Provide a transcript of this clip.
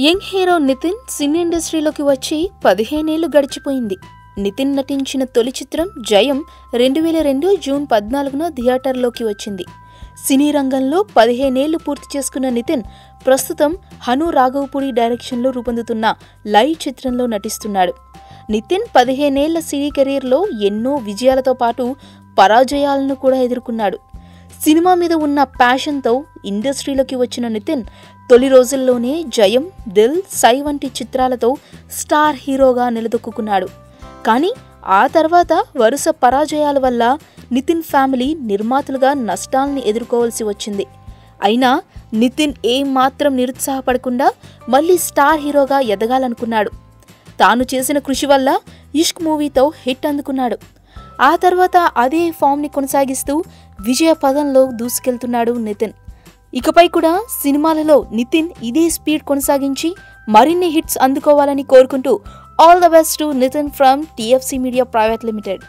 Young hero Nitin సినీ ఇండస్ట్రీలోకి వచ్చి 15 ఏళ్లు గడిచిపోయింది. నితిన్ నటించిన తొలి చిత్రం జయం 2002 జూన్ 14న థియేటర్లోకి వచ్చింది. సినీ రంగంలో 15 ఏళ్లు పూర్తి చేసుకున్న నితిన్ ప్రస్తుతం హను రాఘవపూడి డైరెక్షన్లో రూపొందుతున్న లైవ్ చిత్రంలో నటిస్తున్నాడు. నితిన్ 15 ఏళ్ల సినీ కెరీర్లో ఎన్నో విజయాలతో పాటు పరాజయాలను కూడా ఎదుర్కొన్నాడు. సినిమా మీద ఉన్న ప్యాషన్తో ఇండస్ట్రీలోకి వచ్చిన నితిన్ తొలి రోజుల్లోనే జయం, దిల్, సై వంటి చిత్రాలతో స్టార్ హీరోగా నిలదొక్కున్నాడు. కానీ ఆ తర్వాత వరుస పరాజయాల వల్ల నితిన్ ఫ్యామిలీ నిర్మాతలుగా నష్టాల్ని ఎదుర్కోవాల్సి వచ్చింది. అయినా నితిన్ ఏమాత్రం నిరుత్సాహపడకుండా మళ్లీ స్టార్ హీరోగా ఎదగాలనుకున్నాడు. తాను చేసిన కృషి వల్ల ఇష్క్ మూవీతో హిట్ అందుకున్నాడు. ఆ తర్వాత అదే ఫామ్ని కొనసాగిస్తూ విజయ పదంలో దూసుకెళ్తున్నాడు నితిన్. ఇకపై కూడా సినిమాలలో నితిన్ ఇదే స్పీడ్ కొనసాగించి మరిన్ని హిట్స్ అందుకోవాలని కోరుకుంటూ all the best to Nithin from TFC media private limited.